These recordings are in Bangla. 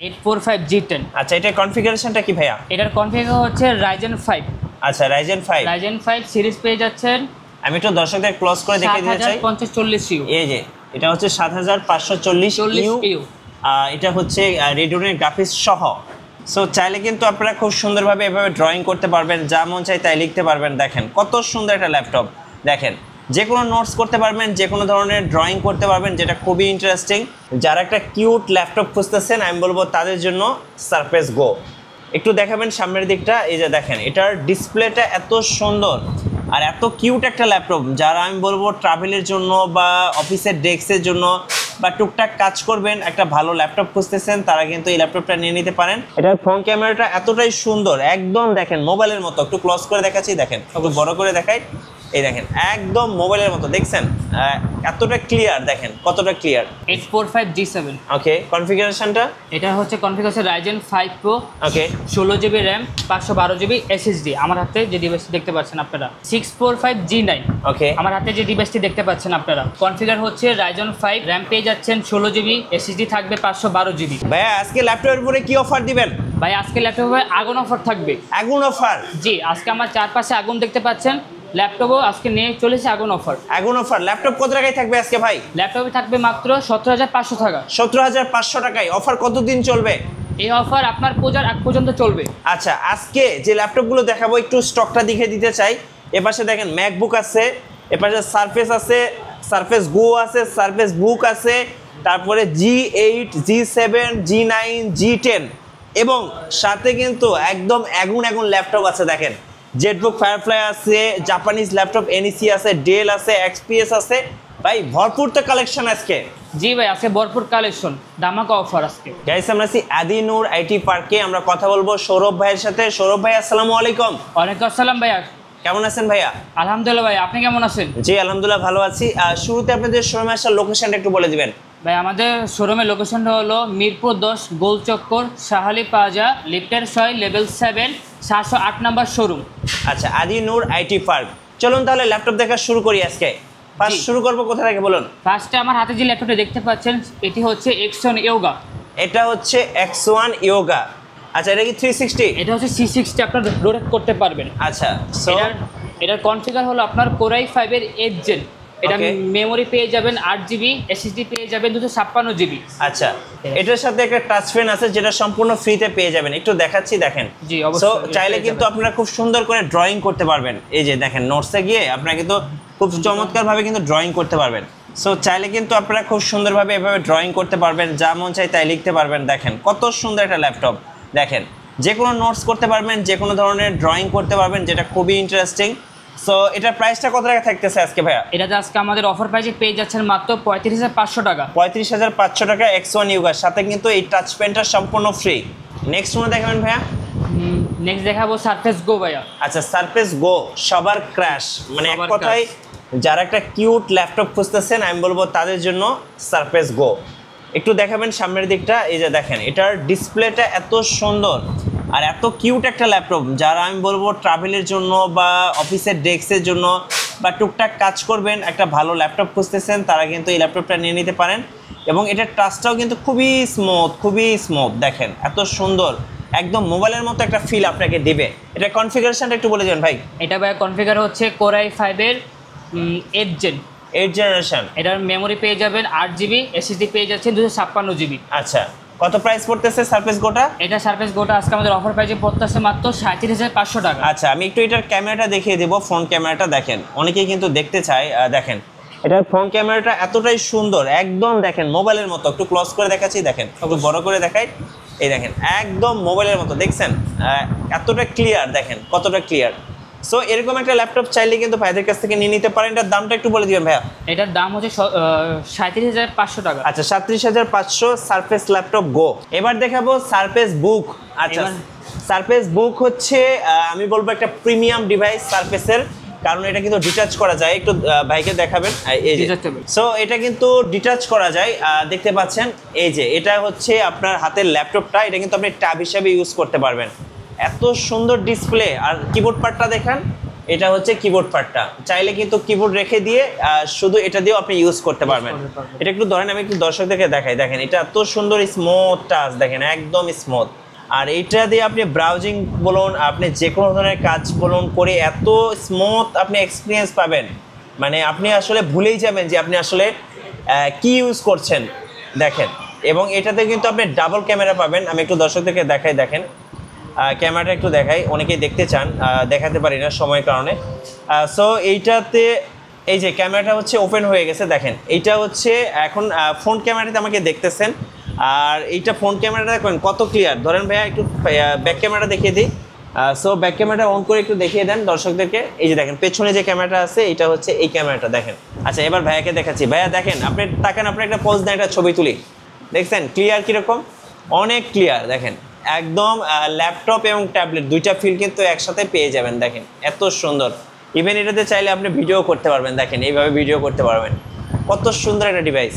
845G10। আচ্ছা, এটা কনফিগারেশনটা কি ভাইয়া? এটার কনফিগার হচ্ছে Ryzen 5। আচ্ছা, Ryzen 5। Ryzen 5 সিরিজ পেয়ে যাচ্ছেন। আমি একটু দর্শকদের ক্লোজ করে দেখিয়ে দিতে চাই। 7540U। এই যে এটা হচ্ছে 7540U। এটা হচ্ছে রেডিয়নের গ্রাফিক্স সহ। সো চাইলে কিন্তু আপনারা খুব সুন্দরভাবে এভাবে ড্রয়িং করতে পারবেন, যা মন চাই তাই লিখতে পারবেন। দেখেন কত সুন্দর একটা ল্যাপটপ। দেখেন যে কোনো নোটস করতে পারবেন, যে কোনো ধরনের ড্রয়িং করতে পারবেন, যেটা খুবই ইন্টারেস্টিং। যারা একটা কিউট ল্যাপটপ খুঁজতেছেন আমি বলবো তাদের জন্য সারফেস গো। একটু দেখাবেন সামনের দিকটা। এই যে দেখেন এটার ডিসপ্লেটা এত সুন্দর আর এত কিউট একটা ল্যাপটপ, যারা আমি বলবো ট্রাভেলের জন্য বা অফিসের ডেস্কের জন্য বা টুকটাক কাজ করবেন, একটা ভালো ল্যাপটপ খুঁজতেছেন, তারা কিন্তু এই ল্যাপটপটা নিয়ে নিতে পারেন। এটার ফ্রন্ট ক্যামেরাটা এতটাই সুন্দর, একদম দেখেন মোবাইলের মতো। একটু ক্লোজ করে দেখাচ্ছি, দেখেন একটু বড় করে দেখাই। এই দেখেন একদম মোবাইলের মতো, দেখছেন এতটা ক্লিয়ার, দেখেন কতটা ক্লিয়ার। 845G7। ওকে, কনফিগারেশনটা? এটা হচ্ছে কনফিগারেশন Ryzen 5 Pro। ওকে, 16GB RAM, 512GB SSD। আমার হাতে যে ডিভাইসটি দেখতে পাচ্ছেন আপনারা 645G9। ওকে, আমার হাতে যে ডিভাইসটি দেখতে পাচ্ছেন আপনারা কনফিগার হচ্ছে Ryzen 5, RAM পেয়ে যাচ্ছেন 16GB, SSD থাকবে 512GB। ভাইয়া আজকে ল্যাপটপের উপরে কি অফার দিবেন? ভাই আজকে ল্যাপটপে আগুন অফার থাকবে। আগুন অফার? জি, আজকে আমার চারপাশে আগুন দেখতে পাচ্ছেন, ল্যাপটপও আজকে নিয়ে চলেছে আগুন অফার। আগুন অফার। ল্যাপটপ কত টাকায় থাকবে আজকে ভাই? ল্যাপটপে থাকবে মাত্র 17,500 টাকা। 17,500 টাকায়। অফার কতদিন চলবে? এই অফার আপনার পূজার আগ পর্যন্ত চলবে। আচ্ছা, আজকে যে ল্যাপটপগুলো দেখাবো একটু স্টকটা দেখে দিতে চাই। এপাশে দেখেন ম্যাকবুক আছে, এপাশে সারফেস আছে, সারফেস গো আছে, সারফেস বুক আছে, তারপরে G8, G7, G9, G10 এবং সাথে কিন্তু একদম আগুন ল্যাপটপ আছে। দেখেন জেটবুক ফায়ারফ্লাই আছে, জাপানিজ ল্যাপটপ NEC আছে, ডেল আছে, XPS আছে। ভাই ভরপুর তো কালেকশন আজকে। জি ভাই, আজকে ভরপুর কালেকশন, ধামাকা অফার আজকে। গাইস, আমরা আছি আদিনুর আইটি পার্কে। আমরা কথা বলবো সৌরভ ভাইয়ের সাথে। সৌরভ ভাই আসসালামু আলাইকুম। ওয়ালাইকুম আসসালাম ভাইয়া। কেমন আছেন ভাইয়া? আলহামদুলিল্লাহ ভাই, আপনি কেমন আছেন? জি আলহামদুলিল্লাহ ভালো আছি। শুরুতে আপনাদের শোরুমে আসার লোকেশনটা একটু বলে দিবেন। ভাই আমাদের শোরুমের লোকেশনটা হলো মিরপুর 10 গোল চক্কর, শাহালি প্লাজা, লিফটের 6, লেভেল 7, 708 নাম্বার শোরুম। আচ্ছা, আদিনুর আইটি পার্ক। চলুন তাহলে ল্যাপটপ দেখা শুরু করি আজকে। ফার্স্ট শুরু করবো কোথা থেকে বলুন? ফার্স্টে আমার হাতে যে ল্যাপটপটা দেখতে পাচ্ছেন এটি হচ্ছে X1 Yoga। এটা হচ্ছে X1 Yoga। আচ্ছা, এটা কি 360? এটা হচ্ছে C60, আপনার রোটেট করতে পারবেন। আচ্ছা, সো এটার কনফিগার হলো আপনার Core i5 এর 8th জেন। এটা মেমোরি পেয়ে যাবেন 8GB, SSD পেয়ে যাবেন 256GB। আচ্ছা, এটার সাথে একটা টাচ পেন আছে যেটা সম্পূর্ণ ফ্রিতে পেয়ে যাবেন। একটু দেখাচ্ছি, দেখেন। জি সো অবশ্যই। চাইলে কিন্তু আপনারা খুব সুন্দর করে ড্রয়িং করতে পারবেন। এই যে দেখেন নোটসে গিয়ে আপনারা কিন্তু খুব চমৎকারভাবে কিন্তু ড্রয়িং করতে পারবেন। সো চাইলে কিন্তু আপনারা খুব সুন্দরভাবে এভাবে ড্রয়িং করতে পারবেন, যা মন চাই তাই লিখতে পারবেন। দেখেন কত সুন্দর একটা ল্যাপটপ। দেখেন যে কোনো নোটস করতে পারবেন, যে কোনো ধরনের ড্রয়িং করতে পারবেন, যেটা খুবই ইন্টারেস্টিং। সো এটার প্রাইসটা কত টাকা থাকতেছে আজকে ভাইয়া? এটাতে আজকে আমাদের অফার প্রাইসে পেয়ে যাচ্ছেন মাত্র 35,500 টাকা। 35,500 টাকা X1 Yoga, সাথে কিন্তু এই টাচ পেনটা সম্পূর্ণ ফ্রি। নেক্সট মনে দেখাবেন ভাইয়া? নেক্সট দেখাবো সারফেস গো ভাইয়া। আচ্ছা, সারফেস গো সবার ক্র্যাশ। মানে এক কথায় যারা একটা কিউট ল্যাপটপ খুঁজতেছেন আমি বলবো তাদের জন্য সারফেস গো। একটু দেখাবেন সামনের দিকটা। এই যে দেখেন এটার ডিসপ্লেটা এত সুন্দর আর এত কিউট একটা ল্যাপটপ, যারা আমি বলবো ট্রাভেলের জন্য বা অফিসের ডেস্কের জন্য বা টুকটাক কাজ করবেন, একটা ভালো ল্যাপটপ খুঁজতেছেন, তারা কিন্তু এই ল্যাপটপটা নিয়ে নিতে পারেন। এবং এটার টাচটাও কিন্তু খুবই স্মুথ। দেখেন এত সুন্দর, একদম মোবাইলের মতো একটা ফিল আপনাকে দিবে। এটা কনফিগারেশনটা একটু বলে দেবেন ভাই। এটা ভাই কনফিগার হচ্ছে Core i5 এর 8th জেন, 8th জেনারেশন। এটার মেমোরি পেয়ে যাবেন 8GB, SSD পেয়ে যাচ্ছেন 256GB। আচ্ছা, কত প্রাইস পড়তেছে সারফেস গোটা? এটা সারফেস গোটা আজকে আমাদের অফার প্রাইসে পড়তেছে মাত্র 37,500 টাকা। আচ্ছা, আমি একটু এটার ক্যামেরাটা দেখিয়ে দেবো। ফ্রন্ট ক্যামেরাটা দেখেন, অনেকেই কিন্তু দেখতে চায়। দেখেন এটার ফ্রন্ট ক্যামেরাটা এতটাই সুন্দর, একদম দেখেন মোবাইলের মতো। একটু ক্লোজ করে দেখাচ্ছি, দেখেন একটু বড় করে দেখাই। এই দেখেন একদম মোবাইলের মতো, দেখছেন এতটা ক্লিয়ার, দেখেন কতটা ক্লিয়ার। সো এরকম একটা ল্যাপটপ চাইলে কিন্তু ভাইদের কাছ থেকে নিয়ে নিতে পারেন। এটার দামটা একটু বলে দিবেন ভাইয়া। এটার দাম হচ্ছে 37,500 টাকা। আচ্ছা, 37,500 সারফেস ল্যাপটপ গো। এবার দেখাবো সারফেস বুক। আচ্ছা, সারফেস বুক হচ্ছে আমি বলবো একটা প্রিমিয়াম ডিভাইস সারফেসের, কারণ এটা কিন্তু ডিটাচ করা যায়। একটু ভাইকে দেখাবেন। এই যে সো এটা কিন্তু ডিটাচ করা যায়, দেখতে পাচ্ছেন। এই যে এটা হচ্ছে আপনার হাতের ল্যাপটপটা, এটা কিন্তু আপনি ট্যাব হিসাবে ইউজ করতে পারবেন। এত সুন্দর ডিসপ্লে আর কিবোর্ড পার্টটা দেখেন এটা হচ্ছে কিবোর্ড পার্টটা, চাইলে কিন্তু কিবোর্ড রেখে দিয়ে শুধু এটা দিয়েও আপনি ইউজ করতে পারবেন। এটা একটু ধরেন, আমি একটু দর্শকদেরকে দেখাই, দেখেন এটা এত সুন্দর স্মুথ টাচ, দেখেন একদম স্মুথ। আর এইটা দিয়ে আপনি ব্রাউজিং বলুন, আপনি যে কোনো ধরনের কাজ বলুন করে এত স্মুথ আপনি এক্সপিরিয়েন্স পাবেন, মানে আপনি আসলে ভুলেই যাবেন যে আপনি আসলে কি ইউজ করছেন। দেখেন, এবং এটাতে কিন্তু আপনি ডাবল ক্যামেরা পাবেন। আমি একটু দর্শকদেরকে দেখাই, দেখেন ক্যামেরাটা একটু দেখাই, অনেকেই দেখতে চান, দেখাতে পারি না সময়ের কারণে। সো এইটাতে এই যে ক্যামেরাটা হচ্ছে ওপেন হয়ে গেছে, দেখেন এইটা হচ্ছে এখন ফ্রন্ট ক্যামেরাতে আমাকে দেখতেছেন, আর এইটা ফ্রন্ট ক্যামেরাটা দেখেন কত ক্লিয়ার। ধরেন ভাইয়া একটু ব্যাক ক্যামেরাটা দেখিয়ে দিই। সো ব্যাক ক্যামেরাটা অন করে একটু দেখিয়ে দেন দর্শকদেরকে। এই যে দেখেন পেছনে যে ক্যামেরাটা আছে এটা হচ্ছে এই ক্যামেরাটা, দেখেন। আচ্ছা, এবার ভাইয়াকে দেখাচ্ছি। ভাইয়া দেখেন, আপনি তাকান, আপনি একটা পোজ দেন, একটা ছবি তুলি, দেখছেন ক্লিয়ার কীরকম? অনেক ক্লিয়ার, দেখেন একদম ল্যাপটপ এবং ট্যাবলেট দুইটা ফিল কিন্তু একসাথে পেয়ে যাবেন। দেখেন এত সুন্দর, ইভেন এটাতে চাইলে আপনি ভিডিও করতে পারবেন। দেখেন এইভাবে ভিডিও করতে পারবেন, কত সুন্দর একটা ডিভাইস।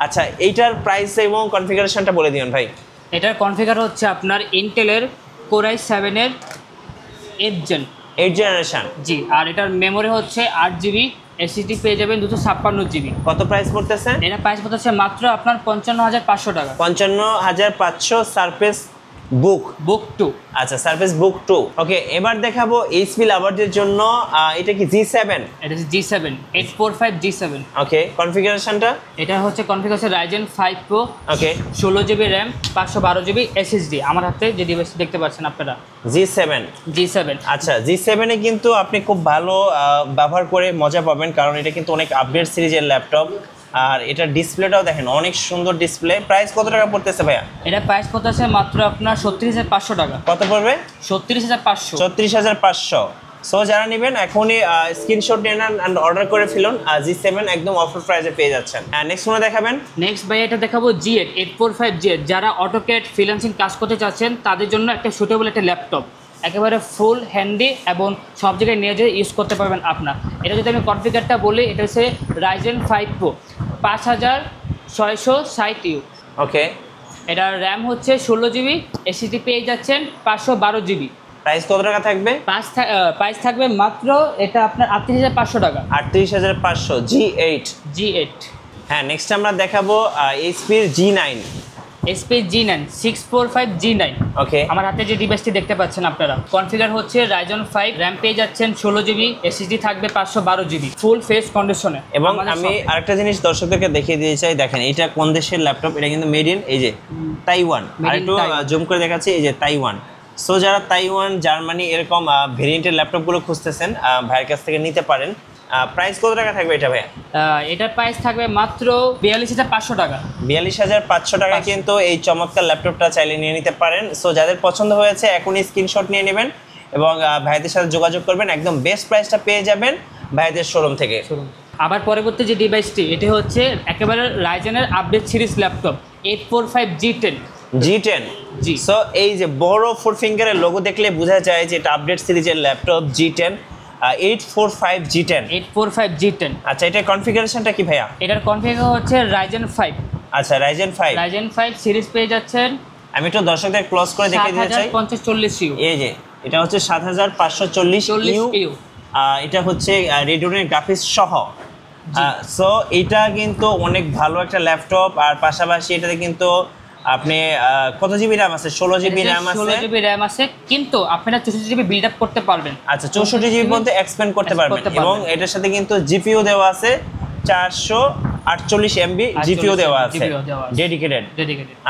আচ্ছা, এইটার প্রাইস এবং কনফিগারেশনটা বলে দিন ভাই। এটার কনফিগার হচ্ছে আপনার ইন্টেলের Core i7 এর 8th জেনারেশন। জি, আর এটার মেমোরি হচ্ছে 8GB, এসএসডি পেয়ে যাবেন 256GB। কত প্রাইস পড়তেছে? এটা প্রাইস পড়তেছে মাত্র আপনার 55,500 টাকা। 55,500 সারফেস বুক 2। আচ্ছা, সারফেস বুক 2। ওকে, এবার দেখাবো এইচপি লাভারদের জন্য। এটা কি G7? এটা হচ্ছে G7 845 G7। ওকে, কনফিগারেশনটা? এটা হচ্ছে কনফিগারেশন Ryzen 5 Pro। ওকে, 16GB RAM, 512GB SSD। আমার হাতে যে ডিভাইসটি দেখতে পাচ্ছেন আপনারা, G7। আচ্ছা, G7 এ কিন্তু আপনি খুব ভালো ব্যবহার করে মজা পাবেন, কারণ এটা কিন্তু অনেক আপডেট সিরিজের ল্যাপটপ। আর এটার ডিসপ্লেটাও দেখেন অনেক সুন্দর ডিসপ্লে। প্রাইস কত টাকা পড়তেছে ভাইয়া? এটা প্রাইস পড়তেছে মাত্র আপনার 36,500 টাকা। কত পড়বে? 36,500। 36,500। সো যারা নেবেন এখনই স্ক্রিনশট নিয়ে নেন অ্যান্ড অর্ডার করে ফেলুন। G7 একদম অফার প্রাইসে পেয়ে যাচ্ছেন। নেক্সট কোনটা দেখাবেন? নেক্সট ভাই এটা দেখাবো G8 845 G8। যারা অটোক্যাড ফ্রিল্যান্সিং কাজ করতে চাচ্ছেন তাদের জন্য একটা সুটেবল একটা ল্যাপটপ, একেবারে ফুল হ্যান্ডি এবং সব জায়গায় নিয়ে যেয়ে ইউজ করতে পারবেন আপনার। এটা যদি আমি কনফিগারটা বলি, এটা হচ্ছে Ryzen 5 Pro 5660U। ওকে, এটার র্যাম হচ্ছে 16GB, এসএসডি পেয়ে যাচ্ছেন 512GB। প্রাইস কত টাকা থাকবে? প্রাইস থাকবে মাত্র এটা আপনার 38,500 টাকা। 38,500 G8। হ্যাঁ, নেক্সট আমরা দেখাবো এইচপির G9। G9 645 G9। ওকে, আমার হাতে যে ডিভাইসটি দেখতে পাচ্ছেন আপনারা, কনফিগার হচ্ছে Ryzen 5, র্যাম পেয়ে যাচ্ছেন 16GB, এসএসডি থাকবে 512GB, ফুল ফেস কন্ডিশনে। এবং আমি আরেকটা জিনিস দর্শকদেরকে দেখিয়ে দিতে চাই, দেখেন এটা কোন দেশের ল্যাপটপ, এটা কিন্তু মেড ইন এই যে তাইওয়ান। আর একটু জুম করে দেখাচ্ছি, এই যে তাইওয়ান। সো যারা তাইওয়ান, জার্মানি এরকম ভেরিয়েন্টের ল্যাপটপগুলো খুঁজতেছেন, ভাইয়ের কাছ থেকে নিতে পারেন। প্রাইস কত টাকা থাকবে এটা ভাইয়া? এটার প্রাইস থাকবে মাত্র 42,500 টাকা। 42,500 টাকা কিন্তু এই চমৎকার ল্যাপটপটা চাইলে নিয়ে নিতে পারেন। সো যাদের পছন্দ হয়েছে এখনই স্ক্রিনশট নিয়ে নেবেন এবং ভাইদের সাথে যোগাযোগ করবেন, একদম বেস্ট প্রাইসটা পেয়ে যাবেন ভাইদের শোরুম থেকে। আবার পরবর্তী যে ডিভাইসটি, এটি হচ্ছে একেবারে রাইজেনের আপডেট সিরিজ ল্যাপটপ 845 G10। জি। সো এই যে বড় 4 ফিঙ্গারের লোগো দেখলে বোঝা যায় যে এটা আপডেট সিরিজের ল্যাপটপ G10 845 G10। আচ্ছা, এটার কনফিগারেশনটা কি ভাইয়া? এটার কনফিগার হচ্ছে Ryzen 5। আচ্ছা, Ryzen 5 সিরিজ পেয়ে যাচ্ছেন। আমি একটু দর্শকদের ক্লোজ করে দেখিয়ে দিতে চাই। 7540U। এই যে এটা হচ্ছে 7540U। এটা হচ্ছে রেডিওনের গ্রাফিক্স সহ। সো এটা কিন্তু অনেক ভালো একটা ল্যাপটপ। আর পাশাপাশি এটাতে কিন্তু আপনি কত জিবি র্যাম আছে? 16GB র্যাম আছে। 16GB র্যাম আছে, কিন্তু আপনারা 64GB বিল্ড আপ করতে পারবেন। আচ্ছা, 64GB মধ্যে এক্সপ্যান্ড করতে পারবেন। এবং এটার সাথে কিন্তু জিপিইউ দেওয়া আছে, 448 MB জিপিইউ দেওয়া আছে, ডেডিকেটেড।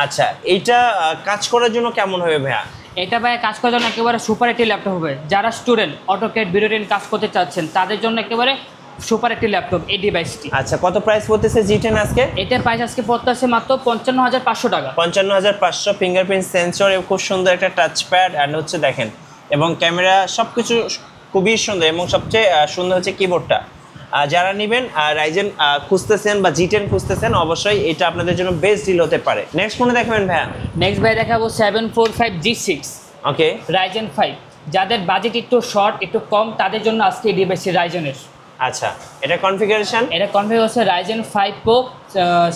আচ্ছা, এইটা কাজ করার জন্য কেমন হবে ভাইয়া? এটা ভাই কাজ করার জন্য একেবারে সুপার একটি ল্যাপটপ হবে। যারা স্টুডেন্ট অটোক্যাড ভিডিও কাজ করতে চাচ্ছেন তাদের জন্য একেবারে সুপার একটি ল্যাপটপ এই ডিভাইসটি। আচ্ছা, কত প্রাইস পড়তেছে G10 আজকে? এটার প্রাইস আজকে পড়তেছে মাত্র 55,500 টাকা। 55,500। ফিঙ্গারপ্রিন্ট সেন্সর এবং খুব সুন্দর একটা টাচ প্যাড অ্যান্ড হচ্ছে দেখেন, এবং ক্যামেরা সবকিছু খুবই সুন্দর, এবং সবচেয়ে সুন্দর হচ্ছে কিবোর্ডটা। যারা নেবেন রাইজেন খুঁজতেছেন বা G10 খুঁজতেছেন, অবশ্যই এটা আপনাদের জন্য বেস্ট ডিল হতে পারে। নেক্সট কোনটা দেখাবেন ভাইয়া? নেক্সট ভাই দেখাবো 745 G6। ওকে, Ryzen 5। যাদের বাজেট একটু শর্ট, একটু কম, তাদের জন্য আজকে এই ডিভাইসটি রাইজেনের। আচ্ছা, এটা কনফিগারেশন? এটা কনফিগার হচ্ছে Ryzen 5 Pro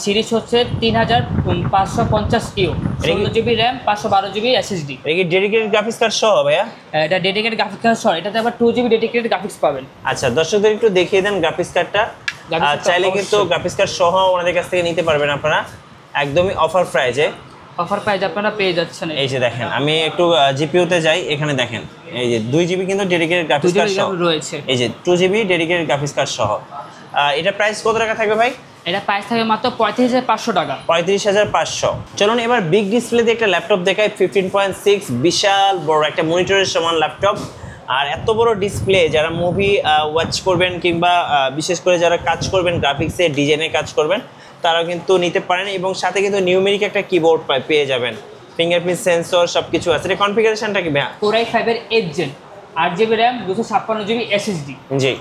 সিরিজ হচ্ছে 3550 U, 16 GB RAM, 512 GB SSD। এটা কি ডেডিকেটেড গ্রাফিক্স কার্ড সহ ভাইয়া? এটা ডেডিকেটেড গ্রাফিক্স কার্ড সহ, এটাতে আবার 2 GB ডেডিকেটেড গ্রাফিক্স পাবেন। আচ্ছা, দর্শকদের একটু দেখিয়ে দেন গ্রাফিক্স কার্ডটা। চাইলে কিন্তু গ্রাফিক্স কার্ড সহ ওনাদের কাছ থেকে নিতে পারবেন আপনারা একদমই অফার প্রাইজে। অফার প্রাইস আপনারা পেয়ে যাচ্ছেন। এই যে দেখেন, আমি একটু জিপিইউতে যাই, এখানে দেখেন এই যে 2 GB কিন্তু ডেডিকেটেড গ্রাফিক্স কার্ড সহ রয়েছে। এই যে 2 GB ডেডিকেটেড গ্রাফিক্স কার্ড সহ। এটা প্রাইস কত টাকা থাকবে ভাই? এটা প্রাইস থাকবে মাত্র 35,500 টাকা। 35,500। চলুন এবার বিগ ডিসপ্লে দিয়ে একটা ল্যাপটপ দেখাই। 15.6 বিশাল বড় একটা মনিটরের সমান ল্যাপটপ। আর এত বড় ডিসপ্লে, যারা মুভি ওয়াচ করবেন কিংবা বিশেষ করে যারা কাজ করবেন গ্রাফিক্সে ডিজাইনে কাজ করবেন, তারাও কিন্তু নিতে পারেন। এবং সাথে কিন্তু নিউমেরিক একটা কিবোর্ড পেয়ে যাবেন, ফিঙ্গারপ্রিন্ট সেন্সর সব কিছু আছে। এটা কনফিগারেশনটা কি ভাই? Core i5 এর 8 Gen, 8 GB RAM, 256 GB SSD। জি।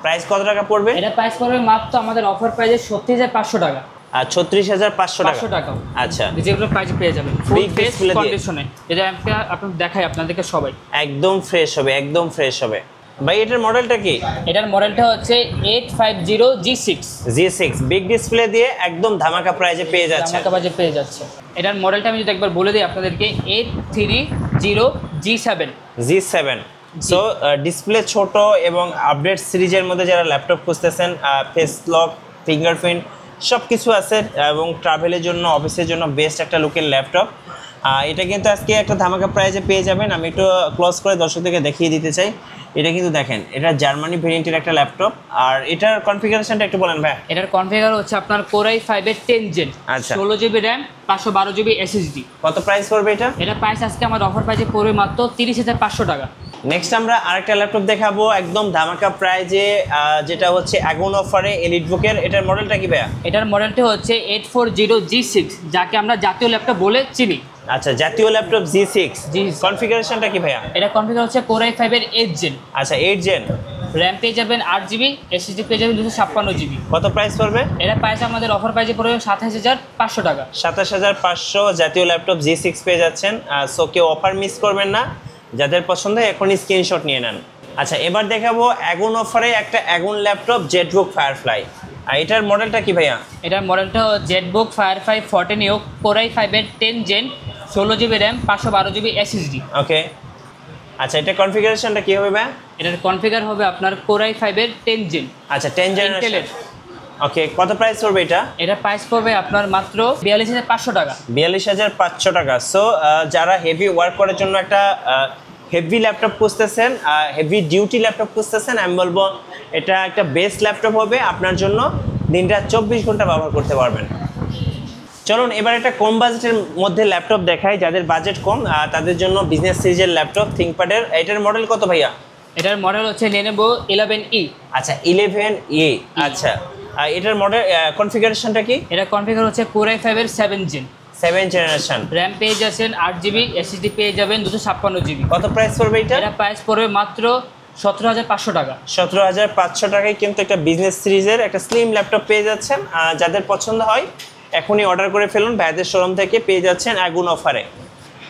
প্রাইস কত টাকা পড়বে? এটা প্রাইস পড়বে মাত্র আমাদের অফার প্রাইসে 36,500 টাকা। আর 36,500 500 টাকা। আচ্ছা, যেগুলো প্রাইস পেয়ে যাবেন ফুল Big ফেস display দিয়ে। কন্ডিশনে। এটা আপনি দেখাই আপনাদেরকে সবাই, একদম ফ্রেশ হবে, একদম ফ্রেশ হবে। ভাই এটার মডেলটা কি? এটার মডেলটা হচ্ছে 850G6। G6 বিগ ডিসপ্লে দিয়ে একদম ধামাকা প্রাইজে পেয়ে যাচ্ছে। ধামাকা বাজে পেয়ে যাচ্ছে। এটার মডেলটা আমি যদি একবার বলে দিই আপনাদেরকে, 830G7। G7। সো ডিসপ্লে ছোট এবং আপডেট সিরিজের মধ্যে যারা ল্যাপটপ খুঁজতেছেন, ফেস লক, ফিঙ্গারপ্রিন্ট সব কিছু আছে এবং ট্রাভেলের জন্য, অফিসের জন্য বেস্ট একটা লুকের ল্যাপটপ। এটা কিন্তু আজকে একটা ধামাকা প্রাইজে পেয়ে যাবেন। আমি একটু ক্লোজ করে দর্শকদেরকে দেখিয়ে দিতে চাই। এটা কিন্তু দেখেন, এটা জার্মানি ভেরিয়েন্টের একটা ল্যাপটপ। আর এটার কনফিগারেশনটা একটু বলেন ভাই। এটার কনফিগার হচ্ছে আপনার Core i5 এর 10 Gen, আচ্ছা। 16 GB র্যাম, 512 GB SSD। কত প্রাইস পড়বে এটা? এটা প্রাইস আজকে আমার অফার প্রাইসে পড়বে মাত্র 30,500 টাকা। নেক্সট আমরা আরেকটা ল্যাপটপ দেখাবো একদম ধামাকা প্রাইজে, যেটা হচ্ছে আগুন অফারে এলিটবুকের। এটার মডেলটা কি ভাইয়া? এটার মডেলটা হচ্ছে 840G6, যাকে আমরা জাতীয় ল্যাপটপ বলে চিনি। আচ্ছা, জাতীয় ল্যাপটপ G6। কনফিগারেশনটা কি ভাইয়া? এটা কনফিগার হচ্ছে Core i5 এর 8 Gen। আচ্ছা, 8 জেন। র্যাম পেয়ে যাবেন 8 GB, SSD পেয়ে যাবেন 256 GB। কত প্রাইস পড়বে? এটা প্রাইস আমাদের অফার প্রাইসে পড়বে 27,500 টাকা। 27,500 জাতীয় ল্যাপটপ G6 পেয়ে যাচ্ছেন। সো কেউ অফার মিস করবেন না, যাদের পছন্দ এখনই স্ক্রিনশট নিয়ে নেন। আচ্ছা, এবার দেখাবো আগুন অফারে একটা আগুন ল্যাপটপ জেটবুক ফায়ারফ্লাই। আর এটার মডেলটা কি ভাইয়া? এটার মডেলটা Jetbook firefly 14 you, Core i5 এর 10 Gen, 16 GB RAM, 512 GB SSD। ওকে। আচ্ছা, এটা কনফিগারেশনটা কি হবে ভাইয়া? এটার কনফিগার হবে আপনার Core i5 এর 10 Gen। আচ্ছা, 10 জেনারেশন। ইন্টেলের। ওকে, কত প্রাইস পড়বে এটা? এটা প্রাইস পড়বে আপনার মাত্র 42,500 টাকা। 42,500 টাকা। সো যারা হেভি ওয়ার্ক করার জন্য একটা হেভি ল্যাপটপ খুঁজতেছেন, হেভি ডিউটি ল্যাপটপ খুঁজতেছেন, আমি বলবো এটা একটা বেস্ট ল্যাপটপ হবে আপনার জন্য। দিনটা 24 ঘন্টা ব্যবহার করতে পারবেন। চলুন এবার একটা কম বাজেটের মধ্যে ল্যাপটপ দেখাই। যাদের বাজেট কম তাদের জন্য বিজনেস সিরিজের ল্যাপটপ থিংকপ্যাডের। এটার মডেল কত ভাইয়া? এটার মডেল হচ্ছে Lenovo 11E। আচ্ছা, 11E। আচ্ছা, এটার মডেল কনফিগারেশনটা কি? এটা কনফিগার হচ্ছে Core i5 এর 7 Gen। 7 জেনারেশন। র্যাম পেয়ে যাচ্ছেন 8 GB, SSD পেয়ে যাবেন 256 GB। কত প্রাইস পড়বে এটা? এটা প্রাইস পড়বে মাত্র 17,500 টাকা। 17,500 টাকায় কিন্তু একটা বিজনেস সিরিজের একটা স্লিম ল্যাপটপ পেয়ে যাচ্ছেন। যাদের পছন্দ হয় এখনই অর্ডার করে ফেলুন, ভাইদের শোরুম থেকে পেয়ে যাচ্ছেন আগুন অফারে।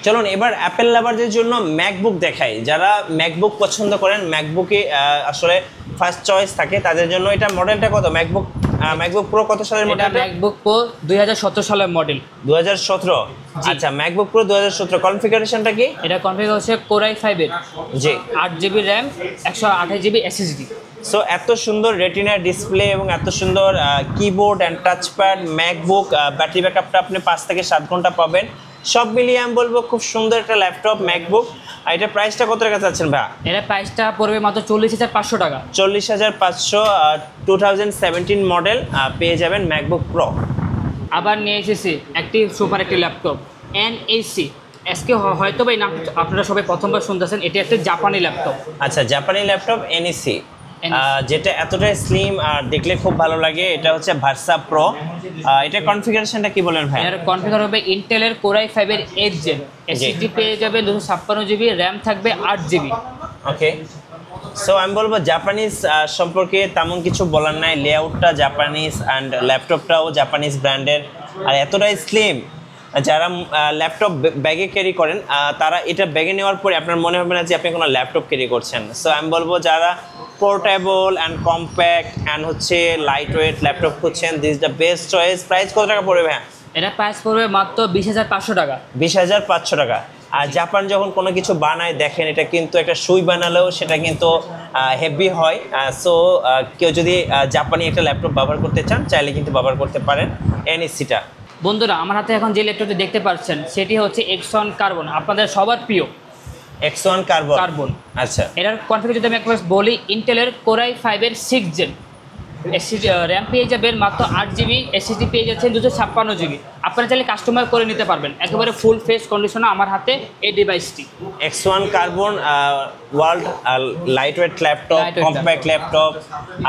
চলুন এবার অ্যাপেল লাভারদের জন্য ম্যাকবুক দেখাই। যারা ম্যাকবুক পছন্দ করেন, ম্যাকবুকে আসলে ফার্স্ট চয়েস থাকে, তাদের জন্য এটা মডেলটা কত? ম্যাকবুক প্রো কত সালের মডেল? এটা ম্যাকবুক প্রো 2017 সালের মডেল। 2017। আচ্ছা, ম্যাকবুক প্রো 2017। কনফিগারেশনটা কি? এটা কনফিগার হচ্ছে Core i5 এর জি 8 GB RAM, 128 GB SSD। So এত সুন্দর রেটিনার ডিসপ্লে এবং এত সুন্দর keyboard and touchpad MacBook, battery ব্যাকআপটা আপনি 5 থেকে 7 ঘন্টা পাবেন। সব মিলিয়ে আমি বলবো খুব সুন্দর একটা ল্যাপটপ ম্যাকবুক। আর এটা প্রাইসটা কত টাকা চাচ্ছেন ভাই? এটা প্রাইসটা পড়বে মাত্র 40,500 টাকা। 40,500। 2017 মডেল পেয়ে যাবেন ম্যাকবুক প্রো। আবার নিয়ে এসেছি একটি সুপার একটি ল্যাপটপ NEC। আজকে হয়তো বা এই নাম আপনারা সবাই প্রথমবার শুনতেছেন। এটি একটা জাপানি ল্যাপটপ। আচ্ছা, জাপানি ল্যাপটপ NEC, যেটা এতটাই স্লিম আর দেখলে খুব ভালো লাগে। এটা হচ্ছে ভার্সা প্রো। এটা কনফিগারেশনটা কি বলেন ভাই? এর কনফিগার হবে ইন্টেলের Core i5 এর 8 Gen, SSD পেয়ে যাবে 256 GB, র্যাম থাকবে 8 GB। ওকে। সো আমি বলবো জাপানিজ সম্পর্কে তেমন কিছু বলার নাই। লেআউটটা জাপানিজ অ্যান্ড ল্যাপটপটাও জাপানিজ ব্র্যান্ডের। আর এতটাই স্লিম, যারা ল্যাপটপ ব্যাগে ক্যারি করেন তারা এটা ব্যাগে নেওয়ার পরে আপনার মনে হবে না যে আপনি কোনো ল্যাপটপ ক্যারি করছেন। সো আমি বলবো যারা পোর্টেবল অ্যান্ড কম্প্যাক্ট অ্যান্ড হচ্ছে লাইট ওয়েট ল্যাপটপ খুঁজছেন, this the best choice. Price কত টাকা পড়বে ভাইয়া? এটা প্রাইস পড়বে মাত্র 20,500 টাকা। 20,500 টাকা। আর জাপান যখন কোনো কিছু বানায় দেখেন, এটা কিন্তু একটা সুই বানালেও সেটা কিন্তু হেভি হয়। সো কেউ যদি জাপানি একটা ল্যাপটপ ব্যবহার করতে চান, চাইলে কিন্তু ব্যবহার করতে পারেন এনএসসিটা। বন্ধুরা, আমার হাতে এখন যে ল্যাপটপটি দেখতে পাচ্ছেন সেটি হচ্ছে X1 কার্বন, আপনাদের সবার প্রিয় X1 কার্বন। আচ্ছা, এটার কনফিগার যদি আমি একবার বলি, ইন্টেলের কোরাই 5 এর 6 জেন র্যাম পেয়ে যাবেন মাত্র 8GB, এসএসডি পেয়ে যাচ্ছেন 256GB। আপনারা চাইলে কাস্টমার করে নিতে পারবেন, একেবারে ফুল ফেস কন্ডিশনে আমার হাতে এই ডিভাইসটি। X1 carbon world light weight laptop, compact laptop.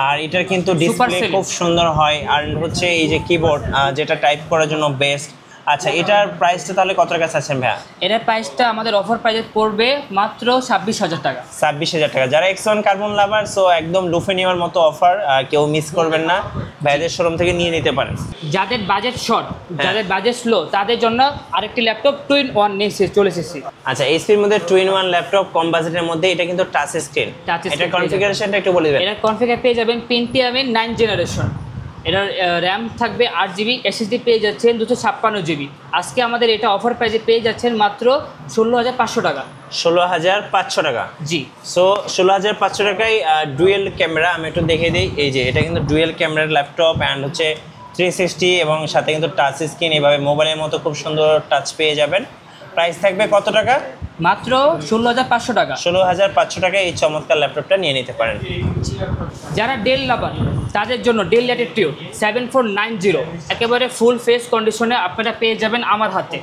আর এটার কিন্তু ডিসপ্লে খুব সুন্দর হয়, আর হচ্ছে এই যে কিবোর্ড যেটা টাইপ করার জন্য বেস্ট। আচ্ছা, এটার প্রাইসটা তাহলে কত টাকা চাচ্ছেন ভাইয়া? এটার প্রাইসটা আমাদের অফার প্রাইসে পড়বে মাত্র 26,000 টাকা। 26,000 টাকা। যারা X1 কার্বন লাভার, সো একদম লুফে নেওয়ার মতো অফার, কেউ মিস করবেন না, ভাইদের শোরুম থেকে নিয়ে নিতে পারেন। যাদের বাজেট শর্ট, যাদের বাজেট স্লো, তাদের জন্য আরেকটি ল্যাপটপ 2-in-1 নিয়ে চলে এসেছি। আচ্ছা, এইচপির মধ্যে 2-in-1 ল্যাপটপ কম বাজেটের মধ্যে, এটা কিন্তু টাচ স্ক্রিন। এটার কনফিগারেশনটা একটু বলে দিবেন। এটার কনফিগার পেয়ে যাবেন Pentium 9 জেনারেশন। এটার র্যাম থাকবে 8GB, এসএসডি পেয়ে যাচ্ছেন 256GB। আজকে আমাদের এটা অফার প্রাইসে পেয়ে যাচ্ছেন মাত্র 16,500 টাকা। 16,500 টাকা। জি। সো 16,500 টাকায় ডুয়েল ক্যামেরা আমি একটু দেখে দিই। এই যে এটা কিন্তু ডুয়েল ক্যামেরার ল্যাপটপ অ্যান্ড হচ্ছে 360 এবং সাথে কিন্তু টাচ স্ক্রিন, এভাবে মোবাইলের মতো খুব সুন্দর টাচ পেয়ে যাবেন। প্রাইস থাকবে কত টাকা? মাত্র 16,500 টাকা। 16,500 টাকায় এই চমৎকার ল্যাপটপটা নিয়ে নিতে পারেন। যারা ডেল লাভার, তাদের জন্য ডেল ল্যাটিটিউড 7490 একেবারে ফুল ফেস কন্ডিশনে আপনারা পেয়ে যাবেন আমার হাতে।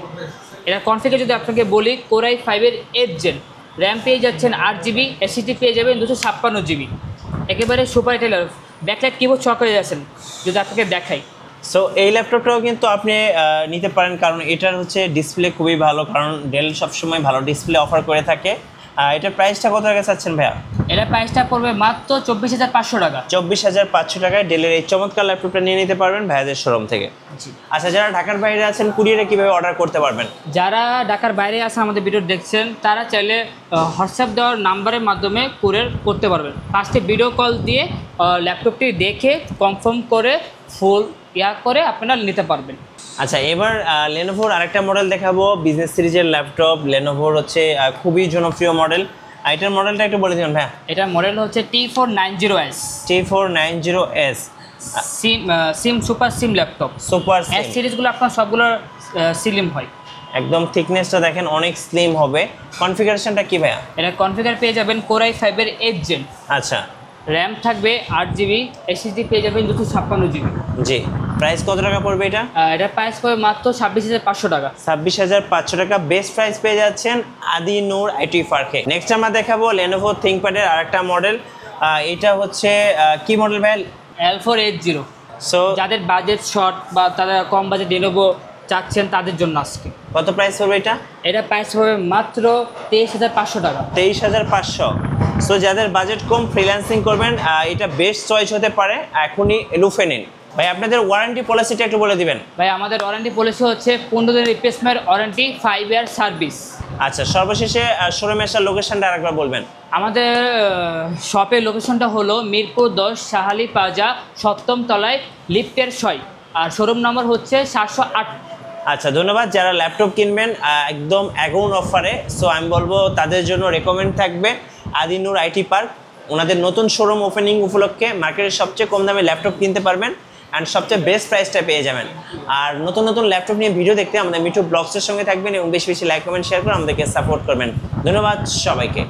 এটার কনফিগার যদি আপনাকে বলি, কোরাই 5 এর 8 জেন, র্যাম পেয়ে যাচ্ছেন 8GB, এসএসডি পেয়ে যাবেন 256GB। একেবারে সুপার টেলার, ব্যাকলাইট কিবোর্ড সহ হয়ে যাচ্ছেন যদি আপনাকে দেখাই। সো এই ল্যাপটপটাও কিন্তু আপনি নিতে পারেন, কারণ এটার হচ্ছে ডিসপ্লে খুবই ভালো, কারণ ডেল সবসময় ভালো ডিসপ্লে অফার করে থাকে। এটার প্রাইসটা কত টাকা চাচ্ছেন ভাইয়া? এটার প্রাইসটা পড়বে মাত্র 24,500 টাকা। 24,500 টাকায় ডেলের এই চমৎকার ল্যাপটপটা নিয়ে নিতে পারবেন ভাইয়াদের শোরুম থেকে। আচ্ছা, যারা ঢাকার বাইরে আছেন, কুরিয়ারে কিভাবে অর্ডার করতে পারবেন? যারা ঢাকার বাইরে আছেন, আমাদের ভিডিও দেখছেন, তারা চাইলে হোয়াটসঅ্যাপ দেওয়ার নাম্বারের মাধ্যমে কুরিয়ার করতে পারবেন। ফার্স্টে ভিডিও কল দিয়ে ল্যাপটপটি দেখে কনফার্ম করে ফুল করে আপনারা নিতে পারবেন। আচ্ছা, এবার লেনোভোর আরেকটা মডেল দেখাবো, বিজনেস সিরিজের ল্যাপটপ। লেনোভোর হচ্ছে খুবই জনপ্রিয় মডেল। এটার মডেলটা একটু বলে দিন ভাইয়া। এটার মডেল হচ্ছে T490S। T490S সিম সুপার সিম ল্যাপটপ। সুপার এস সিরিজগুলো আপনার সবগুলো স্লিম হয়, একদম থিকনেসটা দেখেন অনেক স্লিম হবে। কনফিগারেশনটা কি ভাইয়া? এটা কনফিগার পেয়ে যাবেন কোরাই 5 এর 8 জেন। আচ্ছা, র্যাম থাকবে 8GB, এসএসডি পেয়ে যাবেন 256GB। জি। প্রাইস কত টাকা পড়বে এটা? এটা প্রাইস পড়বে মাত্র 26,500 টাকা। 26,500 টাকা বেস্ট প্রাইস পেয়ে যাচ্ছেন আদি নূর আইটি পার্কে। নেক্সট আমরা দেখাবো লেনোভো থিংকপ্যাডের আরেকটা মডেল। এটা হচ্ছে কি মডেল ভাই? L480। সো যাদের বাজেট শর্ট বা তারা কম বাজেট লেনোভো চাচ্ছেন, তাদের জন্য আজকে কত প্রাইস পড়বে এটা? এটা প্রাইস পড়বে মাত্র 23,500 টাকা। 23,500। সো যাদের বাজেট কম, ফ্রিল্যান্সিং করবেন, এটা বেস্ট চয়েস হতে পারে, এখনই লুফে নিন। ভাই, আপনাদের ওয়ারেন্টি পলিসিটা একটু বলে দিবেন। ভাই, আমাদের ওয়ারেন্টি পলিসি হচ্ছে 15 দিনের রিপ্লেসমেন্ট ওয়ারেন্টি, 5 ইয়ার সার্ভিস। আচ্ছা, সর্বশেষে শোরুমের লোকেশনটা আরেকবার বলবেন। আমাদের শপের লোকেশনটা হলো মিরপুর 10 শাহালি প্লাজা 7ম তলায়, লিফটের 6, আর শোরুম নম্বর হচ্ছে 708। আচ্ছা, ধন্যবাদ। যারা ল্যাপটপ কিনবেন একদম অ্যাকাউন্ট অফারে, সো আমি বলবো তাদের জন্য রেকমেন্ড থাকবে আদি নূর আইটি পার্ক। ওনাদের নতুন শোরুম ওপেনিং উপলক্ষে মার্কেটের সবচেয়ে কম দামে ল্যাপটপ কিনতে পারবেন অ্যান্ড সবচেয়ে বেস্ট প্রাইসটা পেয়ে যাবেন। আর নতুন নতুন ল্যাপটপ নিয়ে ভিডিও দেখতে আমাদের মিঠু ব্লগসের সঙ্গে থাকবেন এবং বেশি বেশি লাইক কমেন্ট শেয়ার করে আমাদেরকে সাপোর্ট করবেন। ধন্যবাদ সবাইকে।